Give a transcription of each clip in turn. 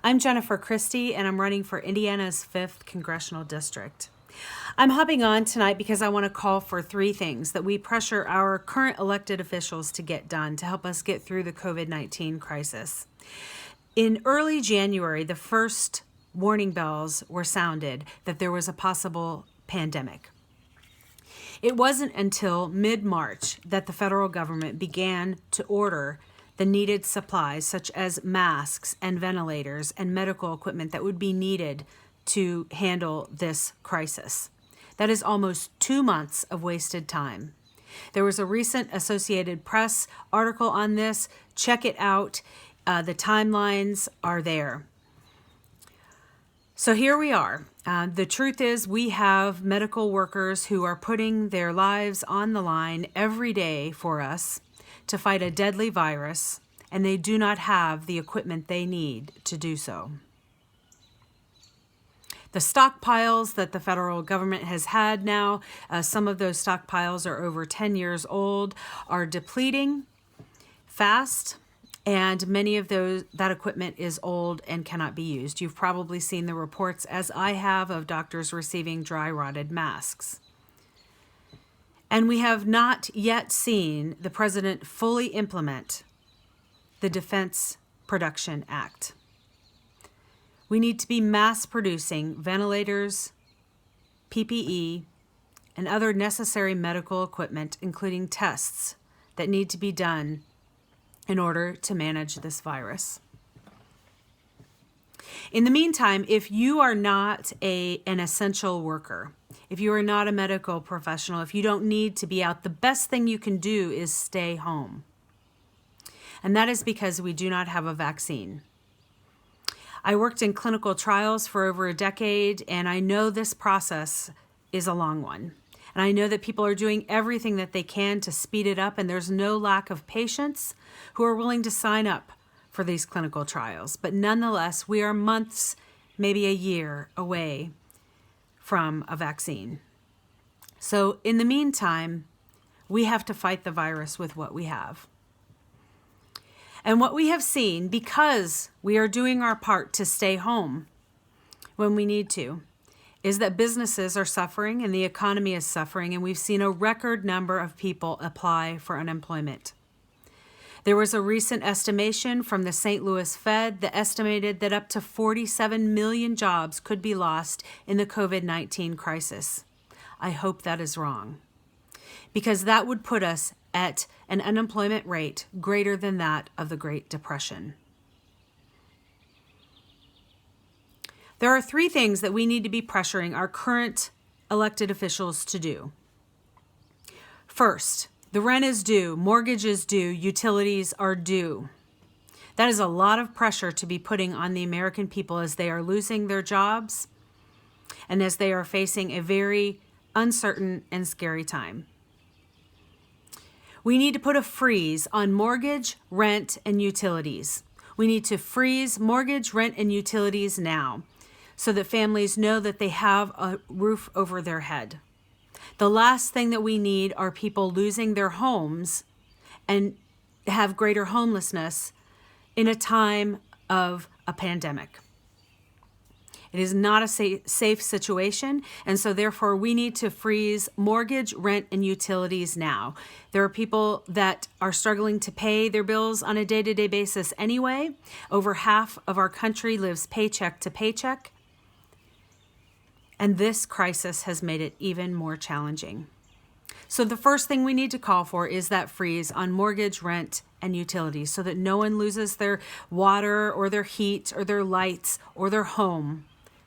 I'm Jennifer Christie, and I'm running for Indiana's 5th Congressional District. I'm hopping on tonight because I want to call for three things that we pressure our current elected officials to get done to help us get through the COVID-19 crisis. In early January, the first warning bells were sounded that there was a possible pandemic. It wasn't until mid-March that the federal government began to order the needed supplies, such as masks and ventilators and medical equipment that would be needed to handle this crisis. That is almost 2 months of wasted time. There was a recent Associated Press article on this. Check it out. The timelines are there. So here we are. The truth is we have medical workers who are putting their lives on the line every day for us to fight a deadly virus, and they do not have the equipment they need to do so. The stockpiles that the federal government has had now, some of those stockpiles are over 10 years old, are depleting fast, and many of that equipment is old and cannot be used. You've probably seen the reports, as I have, of doctors receiving dry rotted masks. And we have not yet seen the president fully implement the Defense Production Act. We need to be mass producing ventilators, PPE, and other necessary medical equipment, including tests that need to be done in order to manage this virus. In the meantime, if you are not an essential worker, if you are not a medical professional, if you don't need to be out, the best thing you can do is stay home. And that is because we do not have a vaccine. I worked in clinical trials for over a decade, and I know this process is a long one. And I know that people are doing everything that they can to speed it up, and there's no lack of patients who are willing to sign up for these clinical trials. But nonetheless, we are months, maybe a year away from a vaccine. So in the meantime, we have to fight the virus with what we have. And what we have seen, because we are doing our part to stay home when we need to, is that businesses are suffering and the economy is suffering, and we've seen a record number of people apply for unemployment. There was a recent estimation from the St. Louis Fed that estimated that up to 47 million jobs could be lost in the COVID-19 crisis. I hope that is wrong, because that would put us at an unemployment rate greater than that of the Great Depression. There are three things that we need to be pressuring our current elected officials to do. First, the rent is due, mortgage is due, utilities are due. That is a lot of pressure to be putting on the American people as they are losing their jobs and as they are facing a very uncertain and scary time. We need to put a freeze on mortgage, rent, and utilities. We need to freeze mortgage, rent, and utilities now, so that families know that they have a roof over their head. The last thing that we need are people losing their homes and have greater homelessness in a time of a pandemic. It is not a safe situation, and so therefore we need to freeze mortgage, rent, and utilities now. There are people that are struggling to pay their bills on a day-to-day basis anyway. Over half of our country lives paycheck to paycheck. And this crisis has made it even more challenging. So the first thing we need to call for is that freeze on mortgage, rent, and utilities so that no one loses their water or their heat or their lights or their home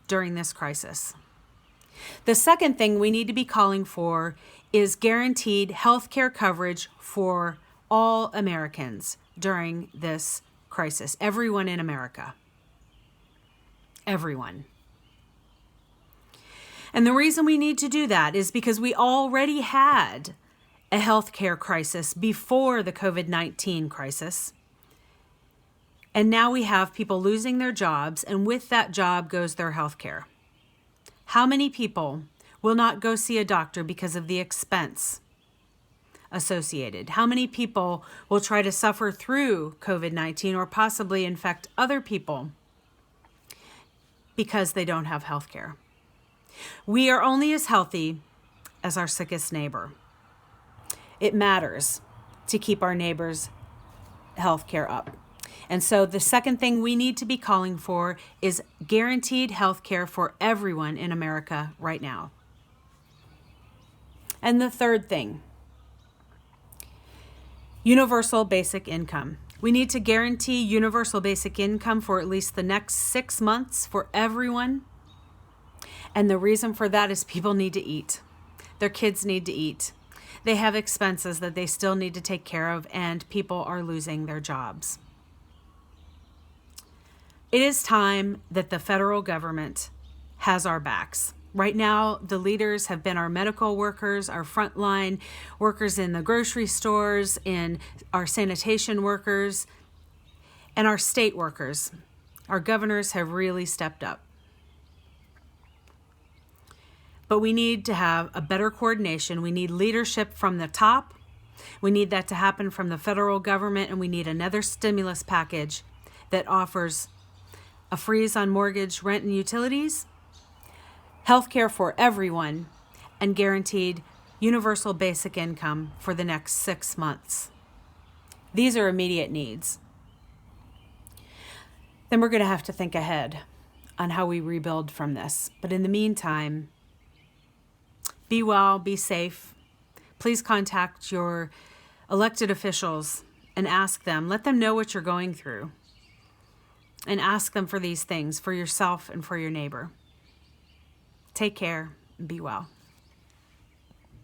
during this crisis. The second thing we need to be calling for is guaranteed health care coverage for all Americans during this crisis. Everyone in America. Everyone. And the reason we need to do that is because we already had a healthcare crisis before the COVID-19 crisis. And now we have people losing their jobs, and with that job goes their healthcare. How many people will not go see a doctor because of the expense associated? How many people will try to suffer through COVID-19 or possibly infect other people because they don't have health care. We are only as healthy as our sickest neighbor. It matters to keep our neighbors' health care up. And so the second thing we need to be calling for is guaranteed health care for everyone in America right now. And the third thing, universal basic income. We need to guarantee universal basic income for at least the next 6 months for everyone. And the reason for that is people need to eat. Their kids need to eat. They have expenses that they still need to take care of, and people are losing their jobs. It is time that the federal government has our backs. Right now, the leaders have been our medical workers, our frontline workers in the grocery stores, in our sanitation workers, and our state workers. Our governors have really stepped up. But we need to have a better coordination. We need leadership from the top. We need that to happen from the federal government, and we need another stimulus package that offers a freeze on mortgage, rent, and utilities, health care for everyone, and guaranteed universal basic income for the next 6 months. These are immediate needs. Then we're going to have to think ahead on how we rebuild from this. But in the meantime, be well, be safe. Please contact your elected officials and ask them. Let them know what you're going through. And ask them for these things for yourself and for your neighbor. Take care and be well.